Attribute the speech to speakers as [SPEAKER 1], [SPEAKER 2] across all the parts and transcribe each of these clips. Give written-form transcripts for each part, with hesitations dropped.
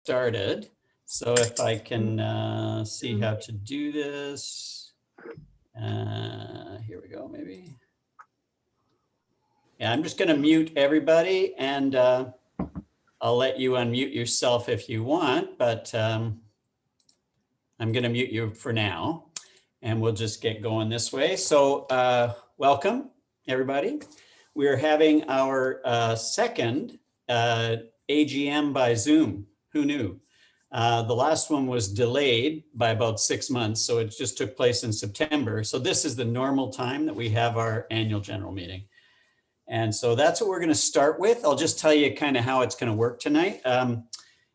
[SPEAKER 1] started. So if I can see how to do this. Here we go, maybe. Yeah, I'm just going to mute everybody, and I'll let you unmute yourself if you want, but I'm going to mute you for now, and we'll just get going this way. So welcome, everybody. We're having our second AGM by Zoom. Who knew? The last one was delayed by about 6 months, so it just took place in September. So this is the normal time that we have our annual general meeting. And so that's what we're going to start with. I'll just tell you kind of how it's going to work tonight. And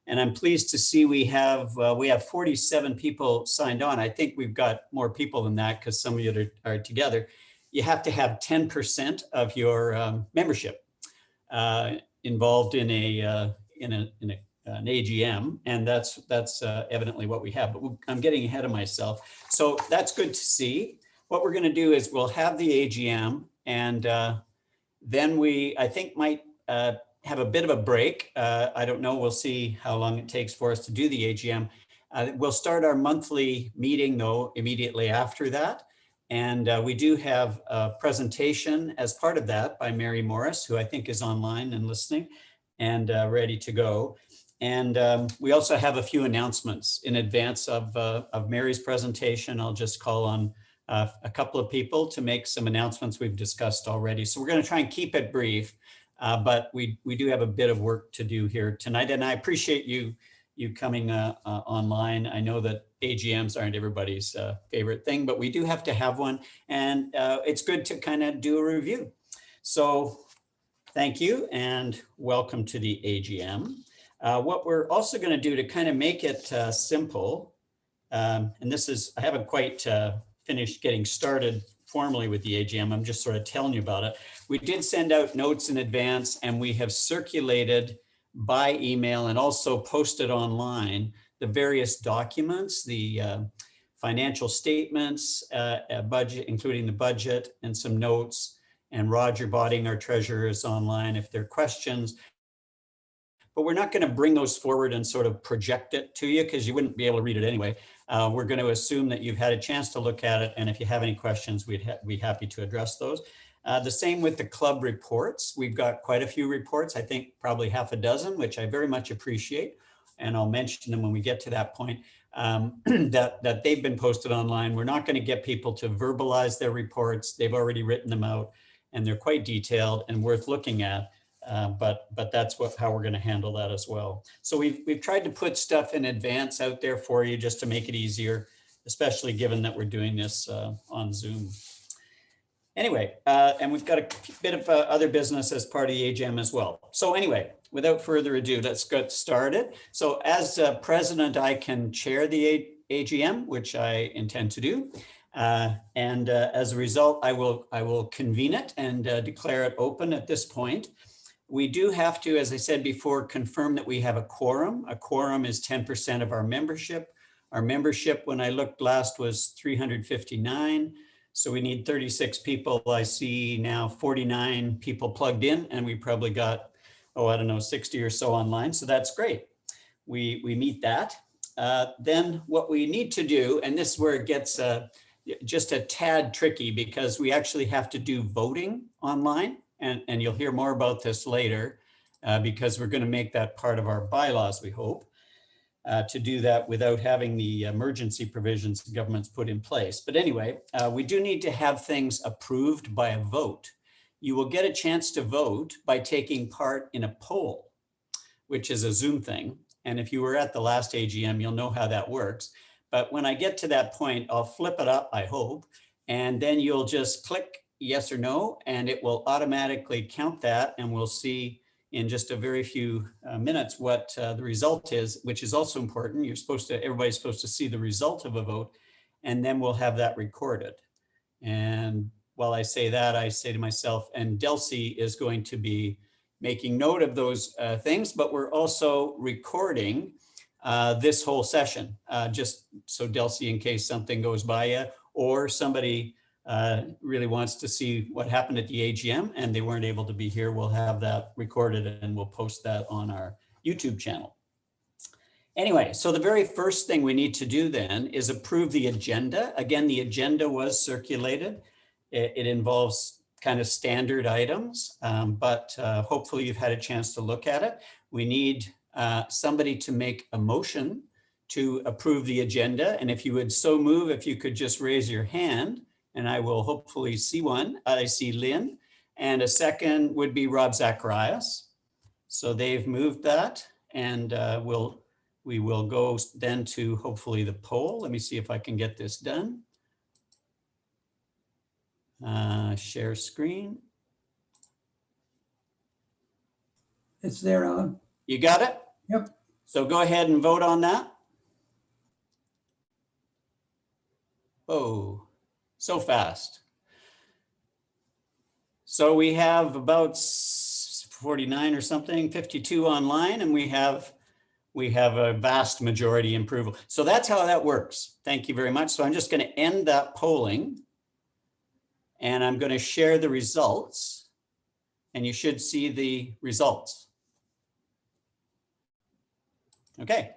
[SPEAKER 1] I'm pleased to see we have 47 people signed on. I think we've got more people than that because some of you are together. You have to have 10% of your membership involved in an AGM, and that's evidently what we have. But I'm getting ahead of myself, so that's good to see. What we're going to do is we'll have the AGM, and then we, I think, might have a bit of a break. I don't know. We'll see how long it takes for us to do the AGM. We'll start our monthly meeting, though, immediately after that. And we do have a presentation as part of that by Mary Morris, who I think is online and listening and ready to go. And we also have a few announcements in advance of Mary's presentation. I'll just call on a couple of people to make some announcements we've discussed already. So we're going to try and keep it brief, but we do have a bit of work to do here tonight. And I appreciate you coming online. I know that AGMs aren't everybody's favorite thing, but we do have to have one. And it's good to kind of do a review. So thank you and welcome to the AGM. What we're also going to do to kind of make it simple, and this is, I haven't quite finished getting started formally with the AGM. I'm just sort of telling you about it. We did send out notes in advance, and we have circulated by email and also posted online the various documents, the financial statements, budget, including the budget and some notes. And Roger Botting, our treasurer, is online if there are questions. But we're not going to bring those forward and sort of project it to you because you wouldn't be able to read it anyway. We're going to assume that you've had a chance to look at it. And if you have any questions, we'd be happy to address those. The same with the club reports. We've got quite a few reports, I think probably half a dozen, which I very much appreciate. And I'll mention them when we get to that point, that they've been posted online. We're not going to get people to verbalize their reports. They've already written them out, and they're quite detailed and worth looking at. But that's how we're going to handle that as well. So we've tried to put stuff in advance out there for you just to make it easier, especially given that we're doing this on Zoom. Anyway, and we've got a bit of other business as part of the AGM as well. So anyway, without further ado, let's get started. So as president, I can chair the AGM, which I intend to do. And as a result, I will convene it and declare it open at this point. We do have to, as I said before, confirm that we have a quorum. A quorum is 10% of our membership. Our membership, when I looked last, was 359. So we need 36 people. I see now 49 people plugged in, and we probably got, I don't know, 60 or so online. So that's great. We meet that. Then what we need to do, and this is where it gets just a tad tricky, because we actually have to do voting online. And you'll hear more about this later because we're going to make that part of our bylaws, we hope, to do that without having the emergency provisions the government's put in place. But anyway, we do need to have things approved by a vote. You will get a chance to vote by taking part in a poll, which is a Zoom thing. And if you were at the last AGM, you'll know how that works. But when I get to that point, I'll flip it up, I hope, and then you'll just click yes or no, and it will automatically count that, and we'll see in just a very few minutes what the result is, which is also important. Everybody's supposed to see the result of a vote, and then we'll have that recorded. And while I say that, I say to myself, and Delcy is going to be making note of those things, but we're also recording this whole session, just so Delcy, in case something goes by you, or somebody really wants to see what happened at the AGM and they weren't able to be here, we'll have that recorded and we'll post that on our YouTube channel. Anyway, so the very first thing we need to do then is approve the agenda. Again, the agenda was circulated. It involves kind of standard items, but hopefully you've had a chance to look at it. We need somebody to make a motion to approve the agenda. And if you would so move, if you could just raise your hand, and I will hopefully see one. I see Lynn, and a second would be Rob Zacharias. So they've moved that, and we will go then to hopefully the poll. Let me see if I can get this done. Share screen.
[SPEAKER 2] It's there, Alan.
[SPEAKER 1] You got it?
[SPEAKER 2] Yep.
[SPEAKER 1] So go ahead and vote on that. Oh, so fast. So we have about 49 or something, 52 online, and we have a vast majority approval. So that's how that works. Thank you very much. So I'm just going to end that polling, and I'm going to share the results, and you should see the results. Okay.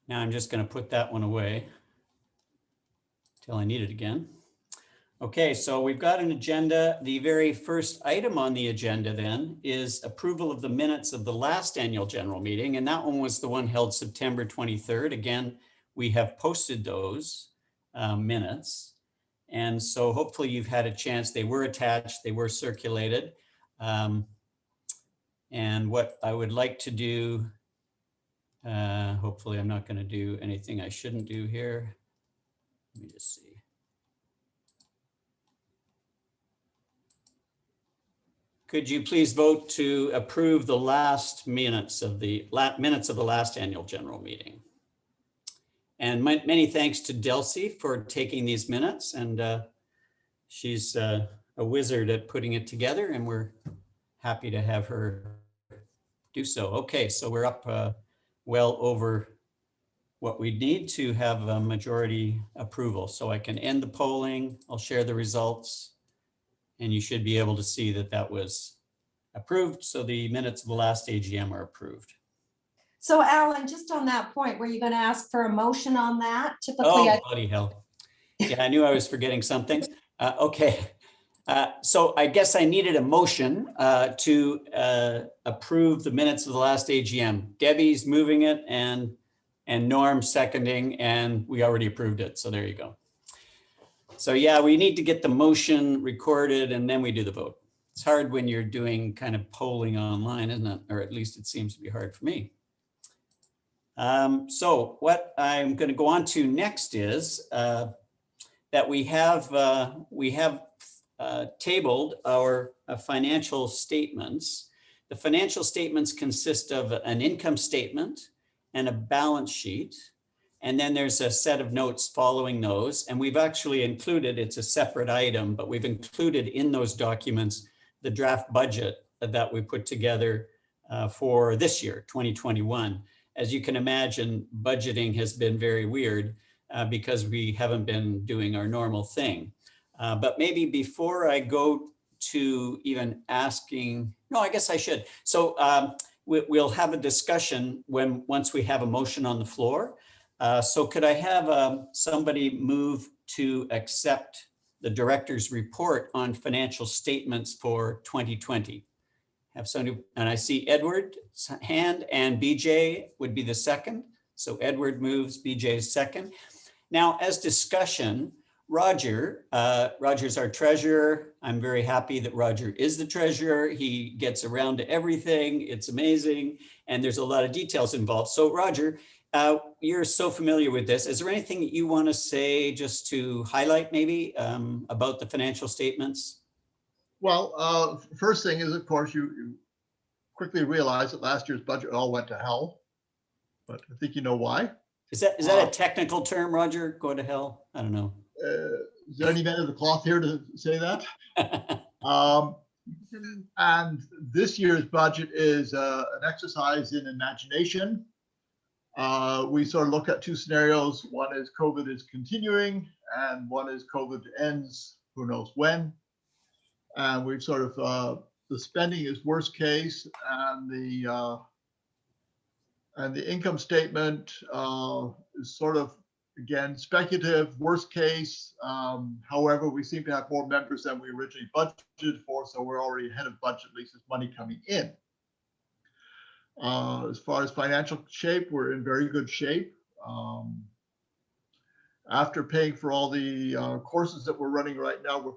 [SPEAKER 1] Now I'm just going to put that one away till I need it again. Okay, so we've got an agenda. The very first item on the agenda then is approval of the minutes of the last annual general meeting. And that one was the one held September 23rd. Again, we have posted those minutes. And so hopefully you've had a chance. They were attached, they were circulated. And what I would like to do, hopefully I'm not going to do anything I shouldn't do here. Let me just see. Could you please vote to approve the last minutes of the last annual general meeting? And many thanks to Delcy for taking these minutes, and she's a wizard at putting it together, and we're happy to have her do so. Okay, so we're up well over what we need to have a majority approval. So I can end the polling, I'll share the results, and you should be able to see that that was approved. So the minutes of the last AGM are approved.
[SPEAKER 3] So Alan, just on that point, were you going to ask for a motion on that? Typically,
[SPEAKER 1] oh, bloody hell. Yeah, I knew I was forgetting something. Okay. So I guess I needed a motion to approve the minutes of the last AGM. Debbie's moving it and Norm seconding, and we already approved it. So there you go. So yeah, we need to get the motion recorded and then we do the vote. It's hard when you're doing kind of polling online, isn't it? Or at least it seems to be hard for me. So what I'm going to go on to next is that we have tabled our financial statements. The financial statements consist of an income statement and a balance sheet. And then there's a set of notes following those. And we've actually included, it's a separate item, but we've included in those documents the draft budget that we put together for this year, 2021. As you can imagine, budgeting has been very weird because we haven't been doing our normal thing. But maybe before I go to even asking, no, I guess I should. So we'll have a discussion once we have a motion on the floor. So could I have somebody move to accept the director's report on financial statements for 2020? Have somebody, and I see Edward's hand, and BJ would be the second. So Edward moves, BJ is second. Now, as discussion, Roger's our treasurer. I'm very happy that Roger is the treasurer. He gets around to everything. It's amazing. And there's a lot of details involved. So Roger, you're so familiar with this. Is there anything that you want to say just to highlight maybe about the financial statements?
[SPEAKER 4] Well, first thing is, of course, you quickly realize that last year's budget all went to hell, but I think you know why.
[SPEAKER 1] Is that a technical term, Roger? Go to hell? I don't know.
[SPEAKER 4] Is there any man of the cloth here to say that? And this year's budget is an exercise in imagination. We sort of look at two scenarios. One is COVID is continuing, and one is COVID ends, who knows when. And we've sort of, the spending is worst case, and the And the income statement is sort of, again, speculative, worst case. However, we seem to have more members than we originally budgeted for, so we're already ahead of budget, at least there's money coming in. As far as financial shape, we're in very good shape. After paying for all the courses that we're running right now, we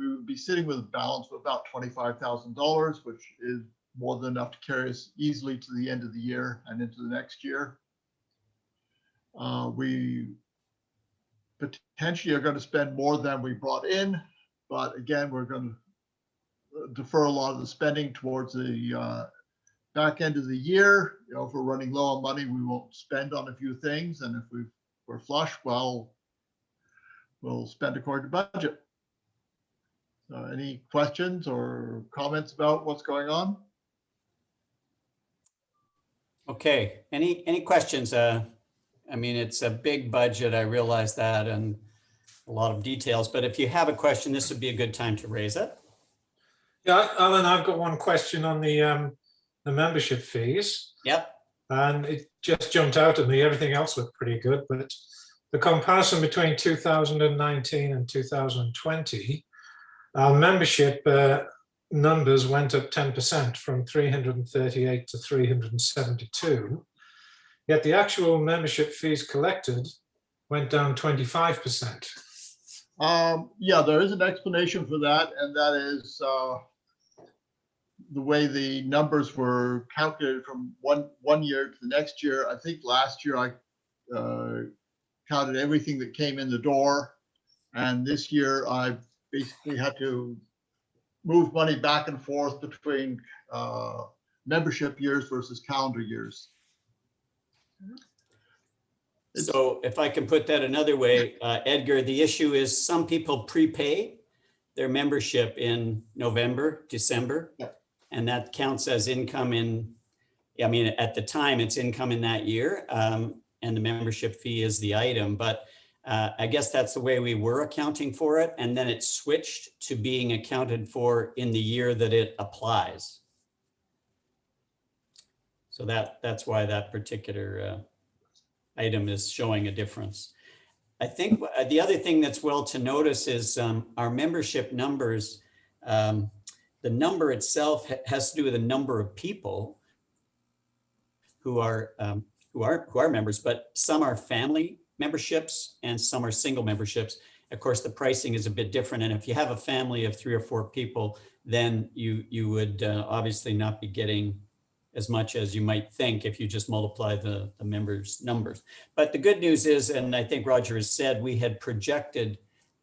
[SPEAKER 4] would be sitting with a balance of about $25,000, which is more than enough to carry us easily to the end of the year and into the next year. We potentially are going to spend more than we brought in, but again, we're going to defer a lot of the spending towards the back end of the year. You know, if we're running low on money, we won't spend on a few things, and if we're flush, well, we'll spend according to budget. Any questions or comments about what's going on?
[SPEAKER 1] Okay, any questions? I mean, it's a big budget, I realize that, and a lot of details, but if you have a question, this would be a good time to raise it.
[SPEAKER 5] Yeah, Alan, I've got one question on the membership fees.
[SPEAKER 1] Yep.
[SPEAKER 5] And it just jumped out at me. Everything else looked pretty good, but the comparison between 2019 and 2020, our membership numbers went up 10% from 338 to 372. Yet the actual membership fees collected went down 25%.
[SPEAKER 4] Yeah, there is an explanation for that, and that is the way the numbers were calculated from one year to the next year. I think last year I counted everything that came in the door, and this year I basically had to move money back and forth between membership years versus calendar years.
[SPEAKER 1] So if I can put that another way, Edgar, the issue is some people prepay their membership in November, December,
[SPEAKER 4] Yeah.
[SPEAKER 1] and that counts as income in, I mean, at the time it's income in that year, and the membership fee is the item, but I guess that's the way we were accounting for it, and then it switched to being accounted for in the year that it applies. So that's why that particular item is showing a difference. I think the other thing that's well to notice is our membership numbers. The number itself has to do with the number of people who are members, but some are family memberships and some are single memberships. Of course, the pricing is a bit different, and if you have a family of 3 or 4 people, then you would obviously not be getting as much as you might think if you just multiply the members' numbers. But the good news is, and I think Roger has said, we had projected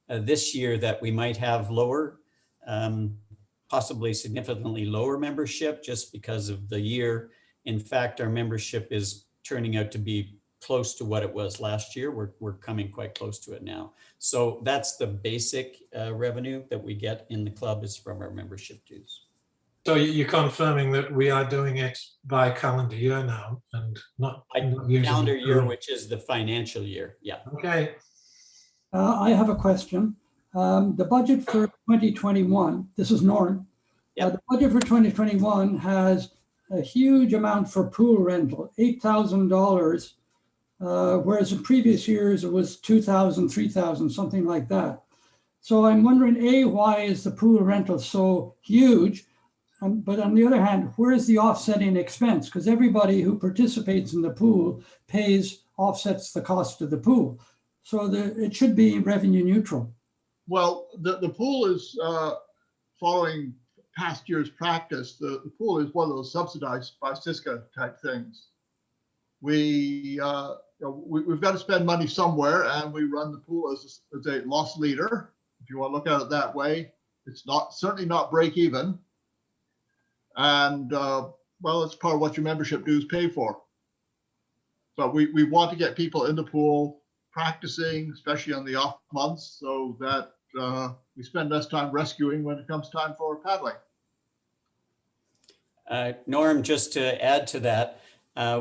[SPEAKER 1] this year that we might have lower, possibly significantly lower membership just because of the year. In fact, our membership is turning out to be close to what it was last year. We're coming quite close to it now. So that's the basic revenue that we get in the club is from our membership dues.
[SPEAKER 5] So you're confirming that we are doing it by calendar year now and not using
[SPEAKER 1] Calendar year, which is the financial year. Yeah.
[SPEAKER 5] Okay.
[SPEAKER 2] I have a question. The budget for 2021, this is Norm.
[SPEAKER 1] Yep.
[SPEAKER 2] The budget for 2021 has a huge amount for pool rental, $8,000, whereas in previous years it was $2,000, $3,000, something like that. So I'm wondering, A, why is the pool rental so huge? But on the other hand, where is the offsetting expense? Because everybody who participates in the pool offsets the cost of the pool. So it should be revenue neutral.
[SPEAKER 4] Well, the pool is following past year's practice. The pool is one of those subsidized by Siska type things. We've got to spend money somewhere, and we run the pool as a loss leader. If you want to look at it that way, it's certainly not break even. And well, it's part of what your membership dues pay for. But we want to get people in the pool practicing, especially on the off months, so that we spend less time rescuing when it comes time for paddling.
[SPEAKER 1] Norm, just to add to that,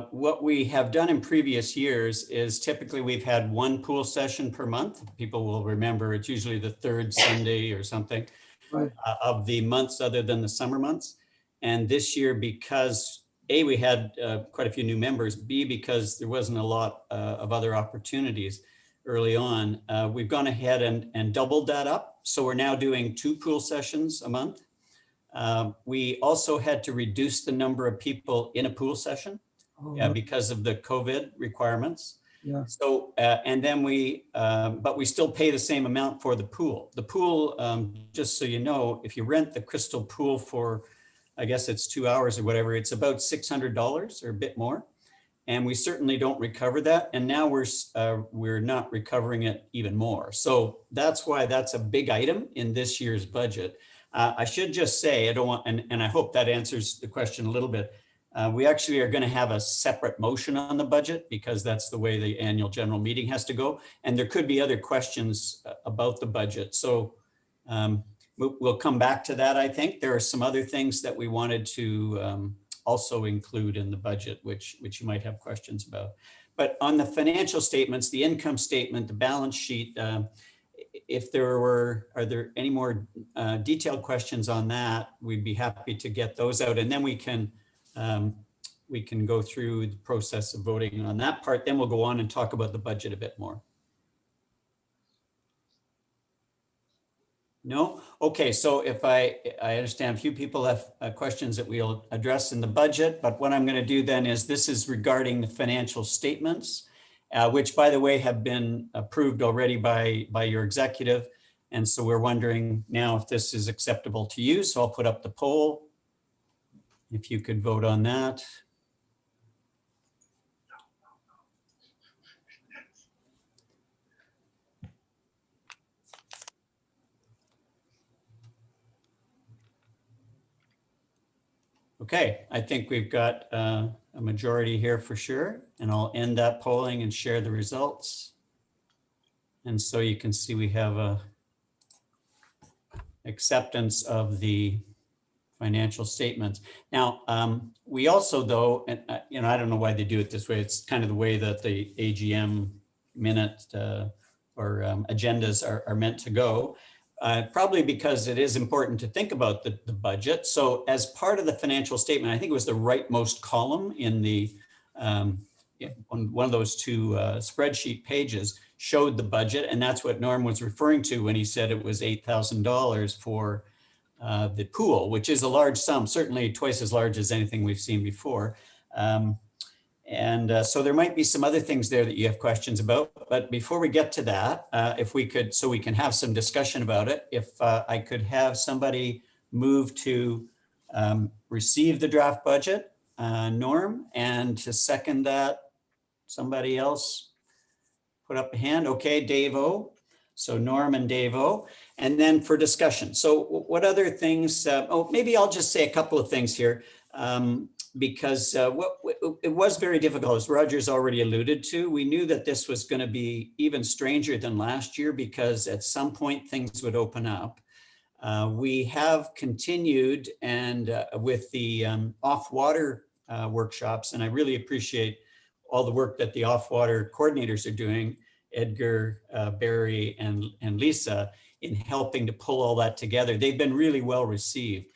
[SPEAKER 1] what we have done in previous years is typically we've had 1 pool session per month. People will remember it's usually the 3rd Sunday or something,
[SPEAKER 2] right,
[SPEAKER 1] of the months other than the summer months. And this year, because A, we had quite a few new members, B, because there wasn't a lot of other opportunities early on. We've gone ahead and doubled that up. So we're now doing 2 pool sessions a month. We also had to reduce the number of people in a pool session because of the COVID requirements.
[SPEAKER 2] Yeah.
[SPEAKER 1] So, and then but we still pay the same amount for the pool. The pool, just so you know, if you rent the Crystal pool for, I guess it's 2 hours or whatever, it's about $600 or a bit more. And we certainly don't recover that. And now we're not recovering it even more. So that's why that's a big item in this year's budget. I should just say, I don't want, and I hope that answers the question a little bit. We actually are going to have a separate motion on the budget because that's the way the annual general meeting has to go. And there could be other questions about the budget. So we'll come back to that. I think there are some other things that we wanted to also include in the budget, which you might have questions about. But on the financial statements, the income statement, the balance sheet, if are there any more detailed questions on that, we'd be happy to get those out. And then we can go through the process of voting on that part. Then we'll go on and talk about the budget a bit more. No? Okay, so if I understand a few people have questions that we'll address in the budget, but what I'm going to do then is this is regarding the financial statements, which by the way have been approved already by your executive. And so we're wondering now if this is acceptable to you. So I'll put up the poll. If you could vote on that. Okay, I think we've got a majority here for sure, and I'll end that polling and share the results. And so you can see we have a acceptance of the financial statements. Now, we also though, and I don't know why they do it this way. It's kind of the way that the AGM minute or agendas are meant to go. Probably because it is important to think about the budget. So as part of the financial statement, I think it was the rightmost column in the on one of those 2 spreadsheet pages showed the budget. And that's what Norm was referring to when he said it was $8,000 for the pool, which is a large sum, certainly twice as large as anything we've seen before. So there might be some other things there that you have questions about, but before we get to that, if we could, so we can have some discussion about it, if I could have somebody move to receive the draft budget, Norm, and to second that, somebody else put up a hand. Okay, Dave O. So Norm and Dave O. And then for discussion. So what other things, maybe I'll just say a couple of things here. Because it was very difficult, as Roger's already alluded to. We knew that this was going to be even stranger than last year because at some point things would open up. We have continued and with the off-water workshops, and I really appreciate all the work that the off-water coordinators are doing, Edgar, Barry, and Lisa, in helping to pull all that together. They've been really well received.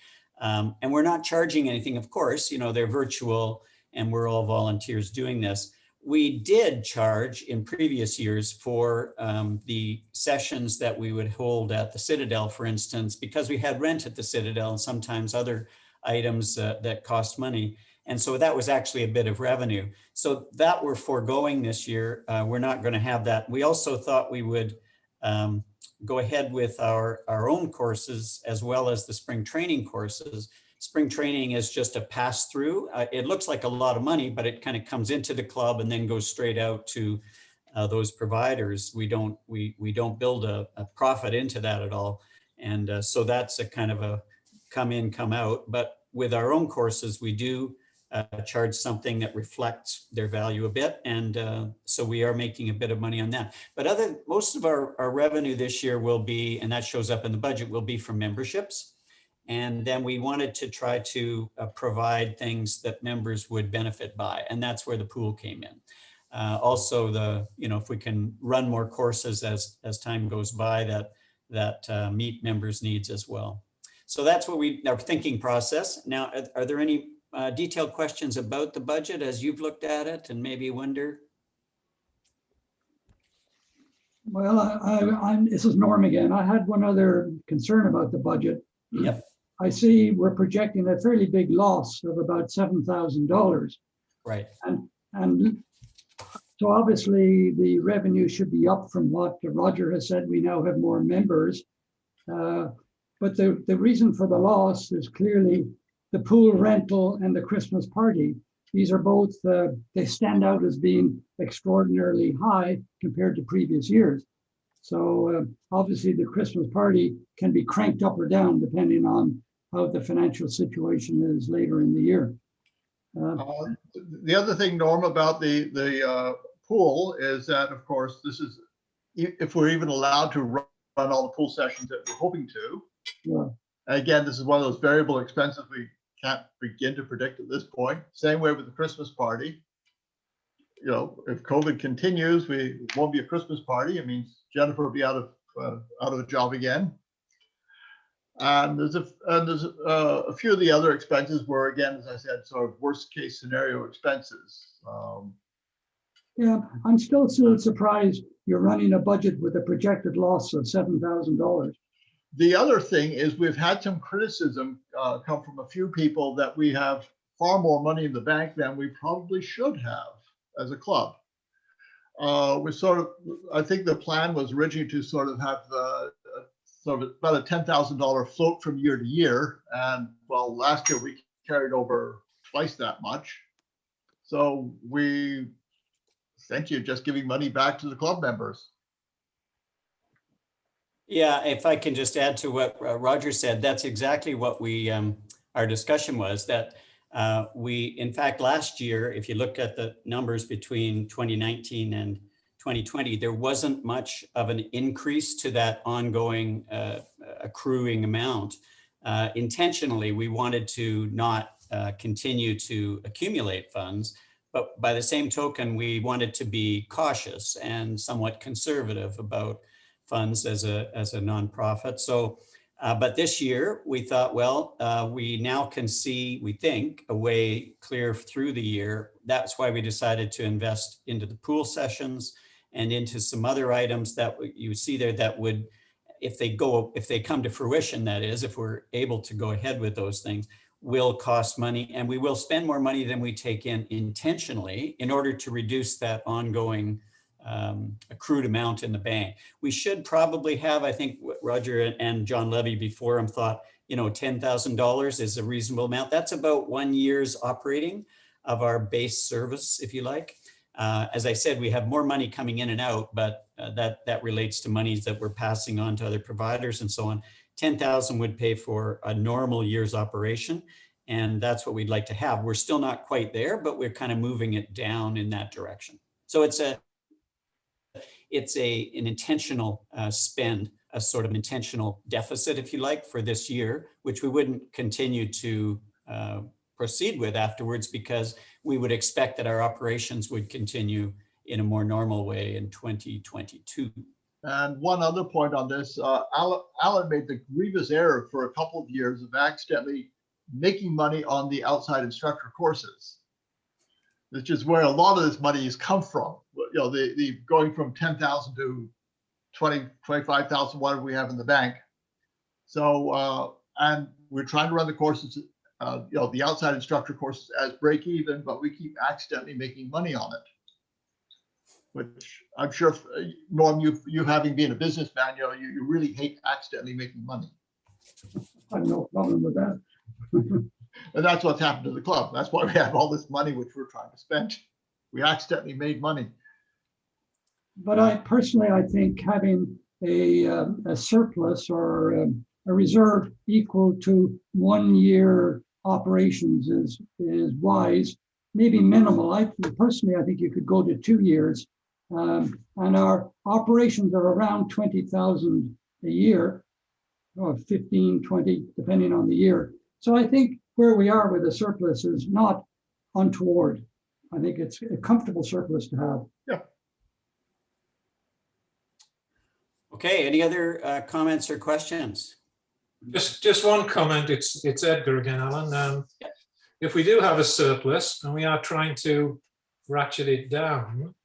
[SPEAKER 1] And we're not charging anything, of course, they're virtual and we're all volunteers doing this. We did charge in previous years for the sessions that we would hold at the Citadel, for instance, because we had rent at the Citadel and sometimes other items that cost money. And so that was actually a bit of revenue. So that we're foregoing this year. We're not going to have that. We also thought we would go ahead with our own courses as well as the spring training courses. Spring training is just a pass through. It looks like a lot of money, but it kind of comes into the club and then goes straight out to those providers. We don't build a profit into that at all. And so that's a kind of a come in, come out. But with our own courses, we do charge something that reflects their value a bit. And so we are making a bit of money on that. But most of our revenue this year will be, and that shows up in the budget, will be from memberships. And then we wanted to try to provide things that members would benefit by. And that's where the pool came in. Also, if we can run more courses as time goes by that meet members' needs as well. So that's what our thinking process. Now, are there any detailed questions about the budget as you've looked at it and maybe wonder?
[SPEAKER 2] Well, this is Norm again. I had one other concern about the budget.
[SPEAKER 1] Yep.
[SPEAKER 2] I see we're projecting a fairly big loss of about $7,000.
[SPEAKER 1] Right.
[SPEAKER 2] And so obviously the revenue should be up from what Roger has said. We now have more members. But the reason for the loss is clearly the pool rental and the Christmas party. These are both, they stand out as being extraordinarily high compared to previous years. So obviously the Christmas party can be cranked up or down depending on how the financial situation is later in the year.
[SPEAKER 4] The other thing, Norm, about the pool is that, of course, this is, if we're even allowed to run all the pool sessions that we're hoping to.
[SPEAKER 2] Yeah.
[SPEAKER 4] Again, this is one of those variable expenses we can't begin to predict at this point. Same way with the Christmas party. You know, if COVID continues, we won't be a Christmas party. It means Jennifer will be out of a job again. And there's a few of the other expenses were, again, as I said, sort of worst case scenario expenses.
[SPEAKER 2] Yeah, I'm still surprised you're running a budget with a projected loss of $7,000.
[SPEAKER 4] The other thing is we've had some criticism come from a few people that we have far more money in the bank than we probably should have as a club. We sort of, I think the plan was originally to sort of have sort of about a $10,000 float from year to year. And well, last year we carried over twice that much. So we essentially are just giving money back to the club members.
[SPEAKER 1] Yeah, if I can just add to what Roger said, that's exactly what our discussion was, that we, in fact, last year, if you look at the numbers between 2019 and 2020, there wasn't much of an increase to that ongoing accruing amount. Intentionally, we wanted to not continue to accumulate funds, but by the same token, we wanted to be cautious and somewhat conservative about funds as a nonprofit. So, but this year we thought, well, we now can see, we think, a way clear through the year. That's why we decided to invest into the pool sessions and into some other items that you see there that would, if they come to fruition, that is, if we're able to go ahead with those things, will cost money, and we will spend more money than we take in intentionally in order to reduce that ongoing accrued amount in the bank. We should probably have, I think Roger and John Levy before him thought, you know, $10,000 is a reasonable amount. That's about 1 year's operating of our base service, if you like. As I said, we have more money coming in and out, but that relates to monies that we're passing on to other providers and so on. 10,000 would pay for a normal year's operation. And that's what we'd like to have. We're still not quite there, but we're kind of moving it down in that direction. So it's an intentional spend, a sort of intentional deficit, if you like, for this year, which we wouldn't continue to proceed with afterwards, because we would expect that our operations would continue in a more normal way in 2022.
[SPEAKER 4] And one other point on this, Alan made the grievous error for a couple of years of accidentally making money on the outside instructor courses, which is where a lot of this money has come from. You know, the going from 10,000 to 20, 25,000, whatever we have in the bank. So, and we're trying to run the courses, you know, the outside instructor courses as break even, but we keep accidentally making money on it. Which I'm sure, Norm, you having been a businessman, you know, you really hate accidentally making money.
[SPEAKER 2] I have no problem with that.
[SPEAKER 4] And that's what's happened to the club. That's why we have all this money which we're trying to spend. We accidentally made money.
[SPEAKER 2] But I personally, I think having a surplus or a reserve equal to 1 year operations is wise, maybe minimal. I think you could go to 2 years. And our operations are around 20,000 a year, or 15, 20, depending on the year. So I think where we are with a surplus is not untoward. I think it's a comfortable surplus to have.
[SPEAKER 4] Yeah.
[SPEAKER 1] Okay, any other comments or questions?
[SPEAKER 5] Just one comment. It's Edgar again, Alan. if we do have a surplus and we are trying to ratchet it down,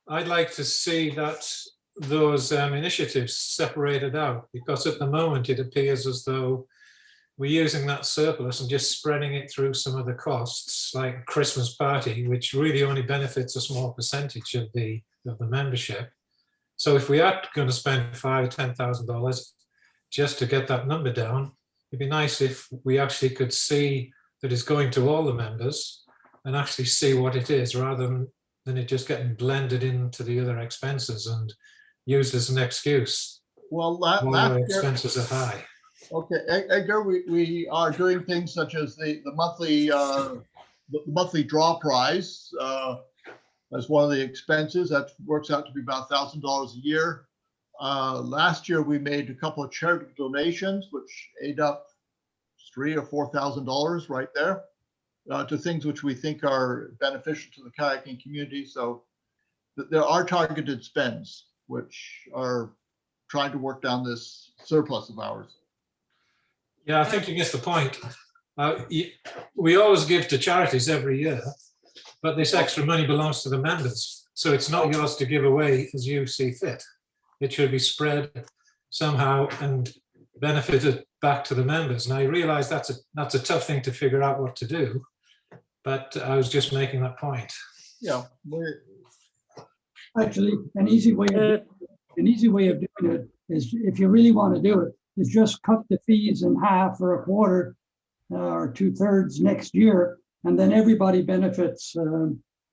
[SPEAKER 5] I'd like to see that those initiatives separated out, because at the moment it appears as though we're using that surplus and just spreading it through some of the costs, like Christmas party, which really only benefits a small percentage of the membership. So if we are going to spend $5,000 or $10,000 just to get that number down, it'd be nice if we actually could see that it's going to all the members and actually see what it is, rather than it just getting blended into the other expenses and used as an excuse.
[SPEAKER 4] Well,
[SPEAKER 5] All
[SPEAKER 4] last
[SPEAKER 5] our
[SPEAKER 4] year,
[SPEAKER 5] expenses are high.
[SPEAKER 4] okay, Edgar, we are doing things such as the monthly draw prize as one of the expenses. That works out to be about $1,000 a year. Last year, we made a couple of charitable donations, which ate up $3,000 or $4,000 right there to things which we think are beneficial to the kayaking community. So there are targeted spends which are trying to work down this surplus of ours.
[SPEAKER 5] Yeah, I think you missed the point. We always give to charities every year, but this extra money belongs to the members. So it's not yours to give away as you see fit. It should be spread somehow and benefited back to the members. And I realize that's a tough thing to figure out what to do, but I was just making that point.
[SPEAKER 4] Yeah.
[SPEAKER 2] Actually, an easy way of doing it is, if you really want to do it, is just cut the fees in half or a quarter or 2/3 next year, and then everybody benefits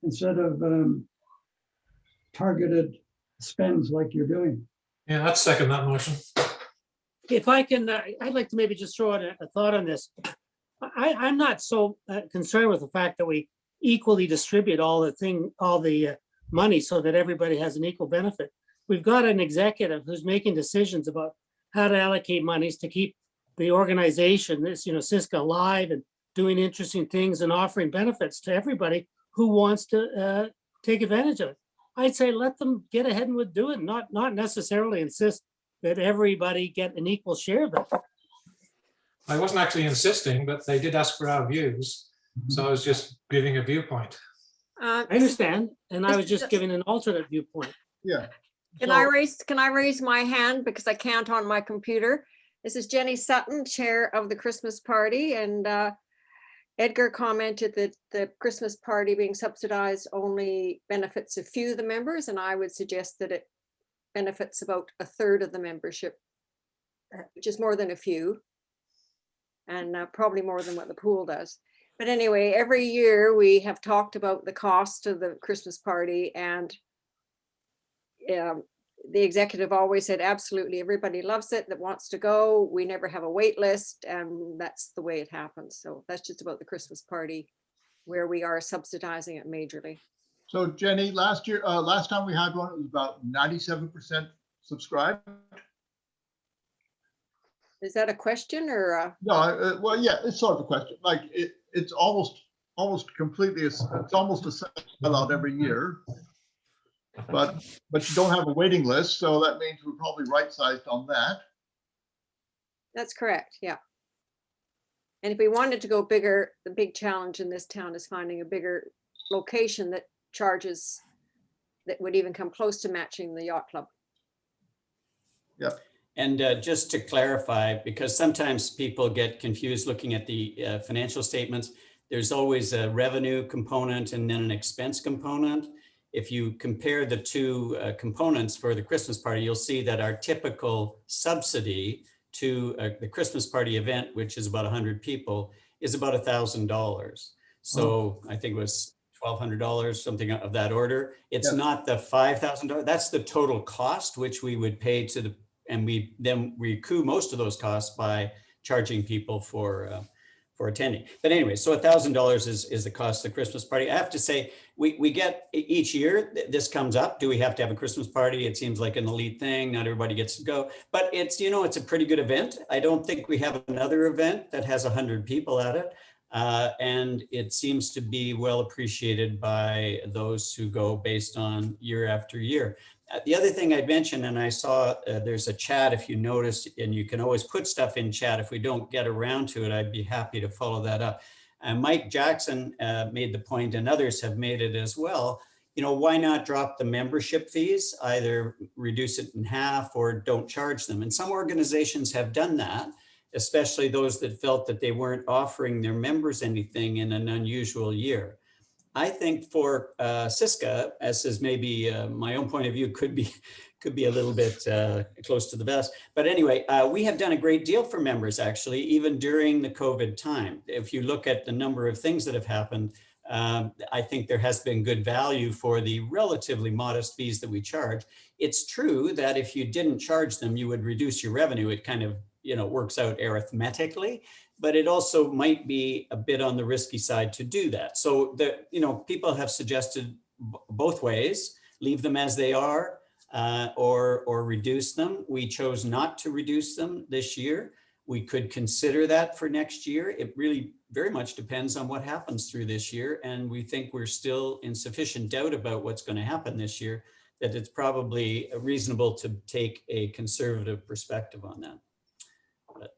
[SPEAKER 2] instead of targeted spends like you're doing.
[SPEAKER 5] Yeah, I'd second that motion.
[SPEAKER 6] If I can, I'd like to maybe just throw out a thought on this. I'm not so concerned with the fact that we equally distribute all the money so that everybody has an equal benefit. We've got an executive who's making decisions about how to allocate monies to keep the organization, Siska, alive and doing interesting things and offering benefits to everybody who wants to take advantage of it. I'd say let them get ahead and do it, not necessarily insist that everybody get an equal share of it.
[SPEAKER 5] I wasn't actually insisting, but they did ask for our views. So I was just giving a viewpoint.
[SPEAKER 6] I understand, and I was just giving an alternate viewpoint.
[SPEAKER 4] Yeah.
[SPEAKER 7] Can I raise my hand because I can't on my computer? This is Jenny Sutton, chair of the Christmas party, and Edgar commented that the Christmas party being subsidized only benefits a few of the members, and I would suggest that it benefits about 1/3 of the membership, which is more than a few, and probably more than what the pool does. But anyway, every year we have talked about the cost of the Christmas party, and the executive always said, absolutely, everybody loves it that wants to go. We never have a wait list, and that's the way it happens. So that's just about the Christmas party, where we are subsidizing it majorly.
[SPEAKER 4] So Jenny, last time we had one, it was about 97% subscribed.
[SPEAKER 7] Is that a question or?
[SPEAKER 4] No, well, yeah, it's sort of a question. Like it's almost completely, it's almost a sellout every year. But you don't have a waiting list, so that means we're probably right-sized on that.
[SPEAKER 7] That's correct, yeah. And if we wanted to go bigger, the big challenge in this town is finding a bigger location that charges, that would even come close to matching the yacht club.
[SPEAKER 4] Yeah.
[SPEAKER 1] And just to clarify, because sometimes people get confused looking at the financial statements, there's always a revenue component and then an expense component. If you compare the two components for the Christmas party, you'll see that our typical subsidy to the Christmas party event, which is about 100 people, is about $1,000. So I think it was $1,200, something of that order. It's not the $5,000. That's the total cost, which we would pay to the, and we then recoup most of those costs by charging people for attending. But anyway, so $1,000 is the cost of the Christmas party. I have to say, we get each year, this comes up. Do we have to have a Christmas party? It seems like an elite thing. Not everybody gets to go, but it's, it's a pretty good event. I don't think we have another event that has 100 people at it. And it seems to be well appreciated by those who go based on year after year. The other thing I'd mention, and I saw there's a chat, if you notice, and you can always put stuff in chat. If we don't get around to it, I'd be happy to follow that up. And Mike Jackson made the point, and others have made it as well. You know, why not drop the membership fees, either reduce it in half or don't charge them? And some organizations have done that, especially those that felt that they weren't offering their members anything in an unusual year. I think for Siska, as is maybe my own point of view, could be a little bit close to the best. But anyway, we have done a great deal for members, actually, even during the COVID time. If you look at the number of things that have happened, I think there has been good value for the relatively modest fees that we charge. It's true that if you didn't charge them, you would reduce your revenue. It kind of, you know, works out arithmetically, but it also might be a bit on the risky side to do that. So the, you know, people have suggested both ways: leave them as they are, or reduce them. We chose not to reduce them this year. We could consider that for next year. It really very much depends on what happens through this year. And we think we're still in sufficient doubt about what's going to happen this year that it's probably reasonable to take a conservative perspective on that. But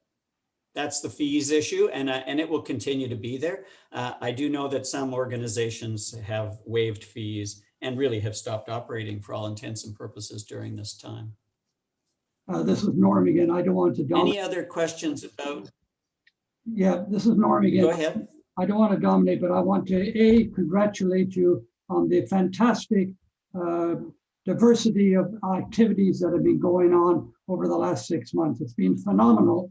[SPEAKER 1] that's the fees issue, and it will continue to be there. I do know that some organizations have waived fees and really have stopped operating for all intents and purposes during this time.
[SPEAKER 2] This is Norm again. I don't want to dominate.
[SPEAKER 1] Any other questions about?
[SPEAKER 2] Yeah, this is Norm again.
[SPEAKER 1] Go ahead.
[SPEAKER 2] I don't want to dominate, but I want to congratulate you on the fantastic diversity of activities that have been going on over the last 6 months. It's been phenomenal.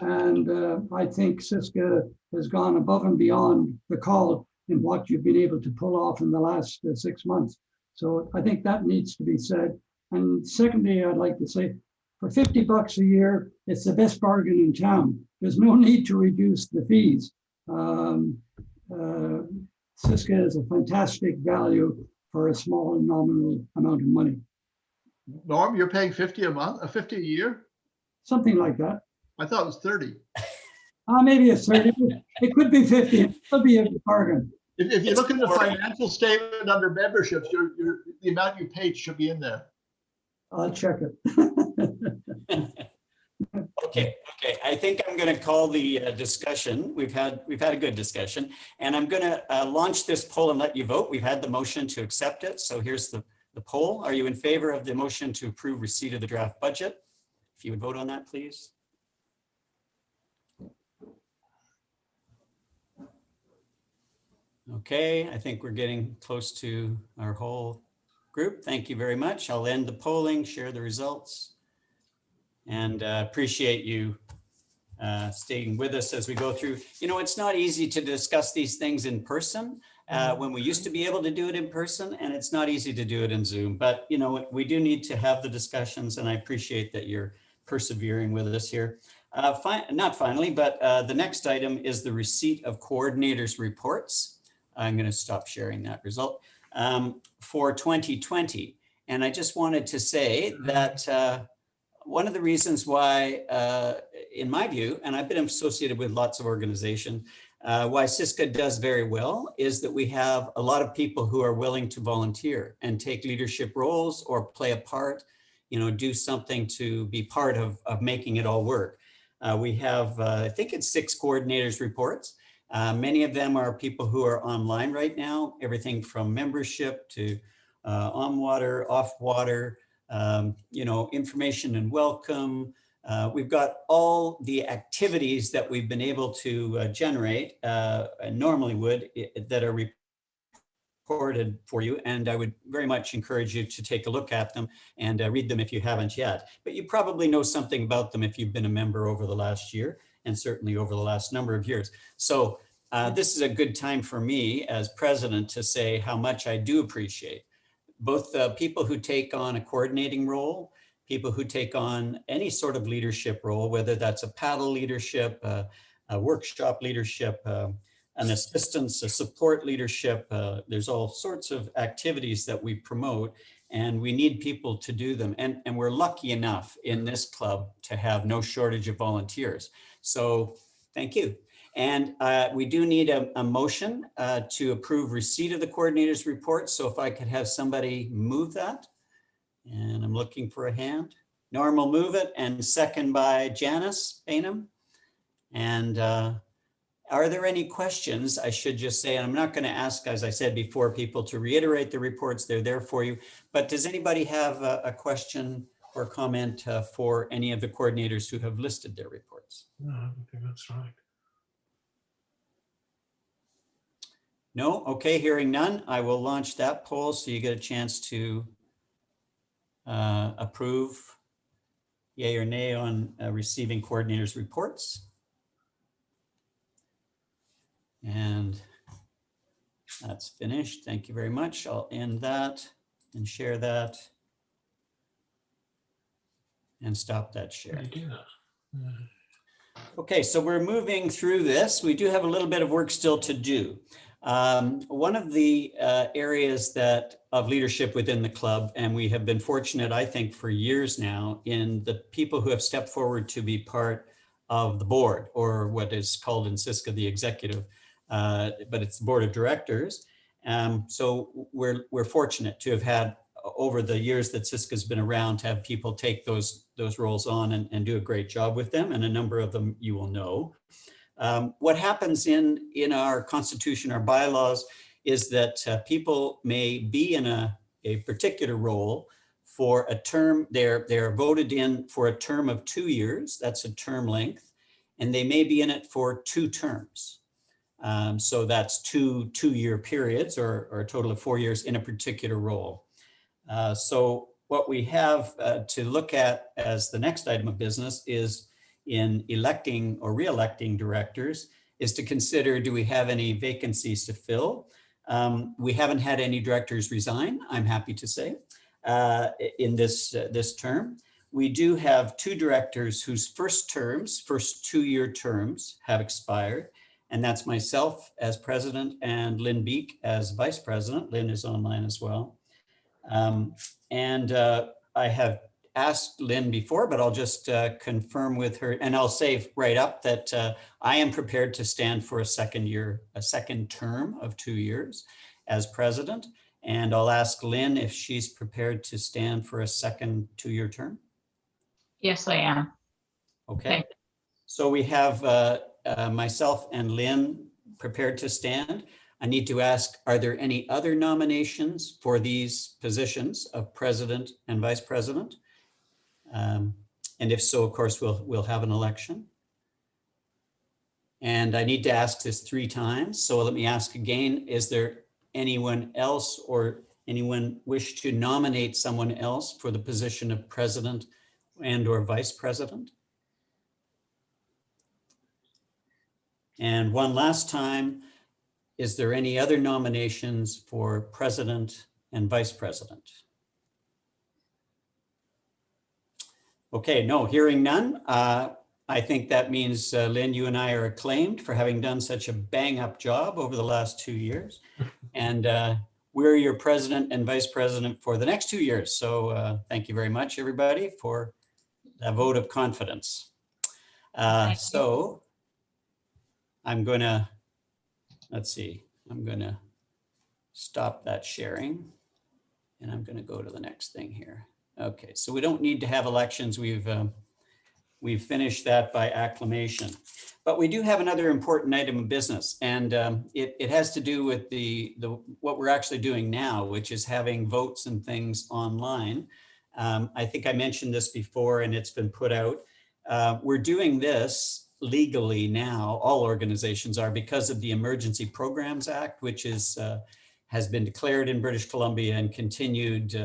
[SPEAKER 2] And I think Siska has gone above and beyond the call in what you've been able to pull off in the last 6 months. So I think that needs to be said. And secondly, I'd like to say, for $50 a year, it's the best bargain in town. There's no need to reduce the fees. Siska is a fantastic value for a small nominal amount of money.
[SPEAKER 4] Norm, you're paying 50 a month, 50 a year?
[SPEAKER 2] Something like that.
[SPEAKER 4] I thought it was 30.
[SPEAKER 2] Maybe it's 30. It could be 50. It could be a bargain.
[SPEAKER 4] If you look at the financial statement under memberships, the amount you paid should be in there.
[SPEAKER 2] I'll check it.
[SPEAKER 1] Okay. I think I'm going to call the discussion. We've had a good discussion, and I'm going to launch this poll and let you vote. We've had the motion to accept it. So here's the poll. Are you in favor of the motion to approve receipt of the draft budget? If you would vote on that, please. Okay, I think we're getting close to our whole group. Thank you very much. I'll end the polling, share the results, and appreciate you staying with us as we go through. You know, it's not easy to discuss these things in person when we used to be able to do it in person, and it's not easy to do it in Zoom. But, you know, we do need to have the discussions, and I appreciate that you're persevering with us here. Not finally, but the next item is the receipt of coordinators' reports. I'm going to stop sharing that result for 2020. And I just wanted to say that one of the reasons why, in my view, and I've been associated with lots of organizations, why Siska does very well is that we have a lot of people who are willing to volunteer and take leadership roles or play a part, you know, do something to be part of making it all work. We have, I think it's 6 coordinators reports. Many of them are people who are online right now, everything from membership to on water, off water, you know, information and welcome. We've got all the activities that we've been able to generate and normally would that are reported for you. And I would very much encourage you to take a look at them and read them if you haven't yet. But you probably know something about them if you've been a member over the last year, and certainly over the last number of years. So this is a good time for me as president to say how much I do appreciate both the people who take on a coordinating role, people who take on any sort of leadership role, whether that's a paddle leadership, a workshop leadership, an assistance, a support leadership. There's all sorts of activities that we promote, and we need people to do them. And we're lucky enough in this club to have no shortage of volunteers. So thank you. And we do need a motion to approve receipt of the coordinators report. So if I could have somebody move that, and I'm looking for a hand. Norm will move it, and second by Janice Bainham. And Are there any questions? I should just say, and I'm not going to ask, as I said before, people to reiterate the reports. They're there for you. But does anybody have a question or comment for any of the coordinators who have listed their reports?
[SPEAKER 5] No, I don't think that's right.
[SPEAKER 1] No? Okay, hearing none, I will launch that poll so you get a chance to approve yay or nay on receiving coordinators' reports. And that's finished. Thank you very much. I'll end that and share that and stop that share.
[SPEAKER 5] You do that.
[SPEAKER 1] Okay, so we're moving through this. We do have a little bit of work still to do. One of the areas of leadership within the club, and we have been fortunate, I think, for years now, in the people who have stepped forward to be part of the board, or what is called in Siska the executive, but it's the board of directors. So we're fortunate to have had, over the years that Siska's been around, to have people take those roles on and do a great job with them, and a number of them you will know. What happens in our constitution, our bylaws, is that people may be in a particular role for a term. They're voted in for a term of 2 years. That's a term length, and they may be in it for 2 terms. So that's two 2-year periods, or a total of 4 years in a particular role. So what we have to look at as the next item of business is, in electing or re-electing directors, is to consider, do we have any vacancies to fill? We haven't had any directors resign, I'm happy to say, in this term. We do have 2 directors whose first 2-year terms have expired, and that's myself as president and Lynn Beek as vice president. Lynn is online as well. I have asked Lynn before, but I'll just confirm with her, and I'll say right up that I am prepared to stand for a second term of 2 years as president. And I'll ask Lynn if she's prepared to stand for a second 2-year term.
[SPEAKER 8] Yes, I am.
[SPEAKER 1] Okay. So we have myself and Lynn prepared to stand. I need to ask, are there any other nominations for these positions of president and vice president? And if so, of course, we'll have an election. And I need to ask this 3 times. So let me ask again, is there anyone else, or anyone wish to nominate someone else for the position of president and or vice president? And one last time, is there any other nominations for president and vice president? Okay, no, hearing none. I think that means, Lynn, you and I are acclaimed for having done such a bang up job over the last 2 years. And we're your president and vice president for the next 2 years. So thank you very much, everybody, for that vote of confidence. So I'm going to, let's see, I'm going to stop that sharing, and I'm going to go to the next thing here. Okay, so we don't need to have elections. We've finished that by acclamation, but we do have another important item of business, and it has to do with what we're actually doing now, which is having votes and things online. I think I mentioned this before, and it's been put out. We're doing this legally now, all organizations are, because of the Emergency Programs Act, which has been declared in British Columbia and continued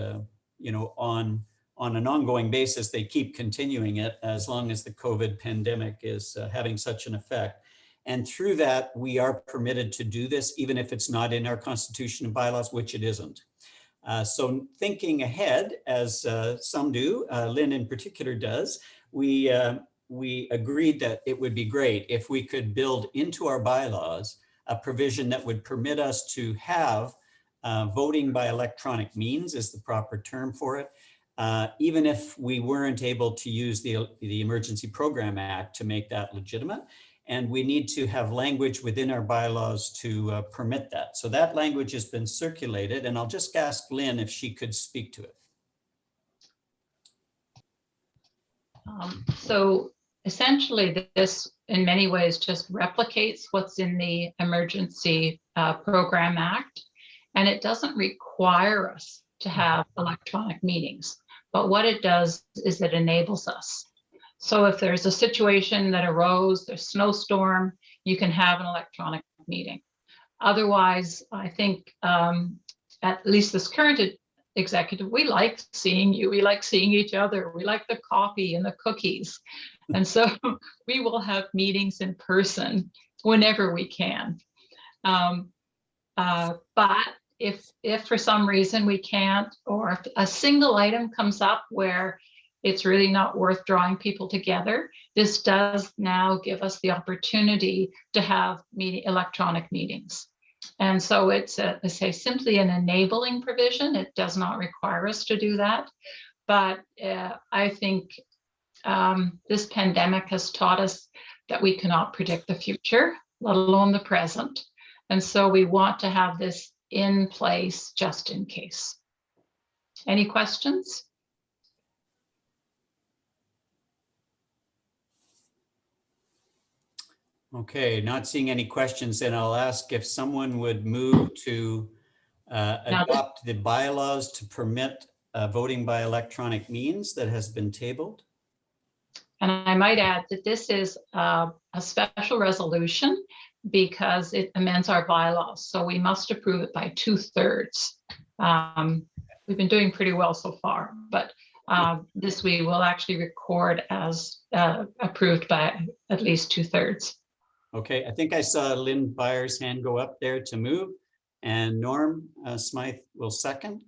[SPEAKER 1] on an ongoing basis. They keep continuing it as long as the COVID pandemic is having such an effect. And through that, we are permitted to do this, even if it's not in our constitution and bylaws, which it isn't. So thinking ahead, as some do, Lynn in particular does, we agreed that it would be great if we could build into our bylaws a provision that would permit us to have voting by electronic means, is the proper term for it, even if we weren't able to use the Emergency Program Act to make that legitimate. And we need to have language within our bylaws to permit that. So that language has been circulated, and I'll just ask Lynn if she could speak to it.
[SPEAKER 8] So essentially this in many ways just replicates what's in the Emergency Program Act. And it doesn't require us to have electronic meetings. But what it does is it enables us. So if there's a situation that arose, there's snowstorm, you can have an electronic meeting. Otherwise, I think at least this current executive, we like seeing you, we like seeing each other, we like the coffee and the cookies. And so we will have meetings in person whenever we can. But if for some reason we can't, or if a single item comes up where it's really not worth drawing people together, this does now give us the opportunity to have electronic meetings. And so it's simply an enabling provision. It does not require us to do that. But I think this pandemic has taught us that we cannot predict the future, let alone the present. And so we want to have this in place just in case. Any questions?
[SPEAKER 1] Okay, not seeing any questions, then I'll ask if someone would move to adopt the bylaws to permit voting by electronic means that has been tabled.
[SPEAKER 8] And I might add that this is a special resolution because it amends our bylaws. So we must approve it by 2/3. We've been doing pretty well so far, but this we will actually record as approved by at least 2/3.
[SPEAKER 1] Okay, I think I saw Lynn Byers' hand go up there to move, and Norm Smythe will second.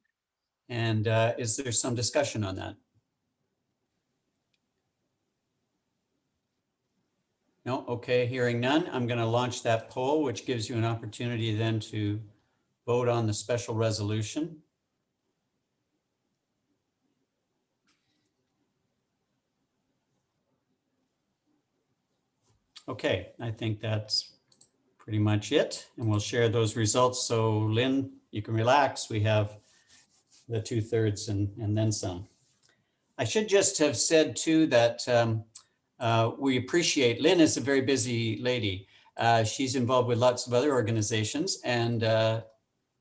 [SPEAKER 1] And is there some discussion on that? No, okay, hearing none, I'm going to launch that poll, which gives you an opportunity then to vote on the special resolution. Okay, I think that's pretty much it. And we'll share those results. So Lynn, you can relax. We have the 2/3 and then some. I should just have said too that we appreciate, Lynn is a very busy lady. She's involved with lots of other organizations, and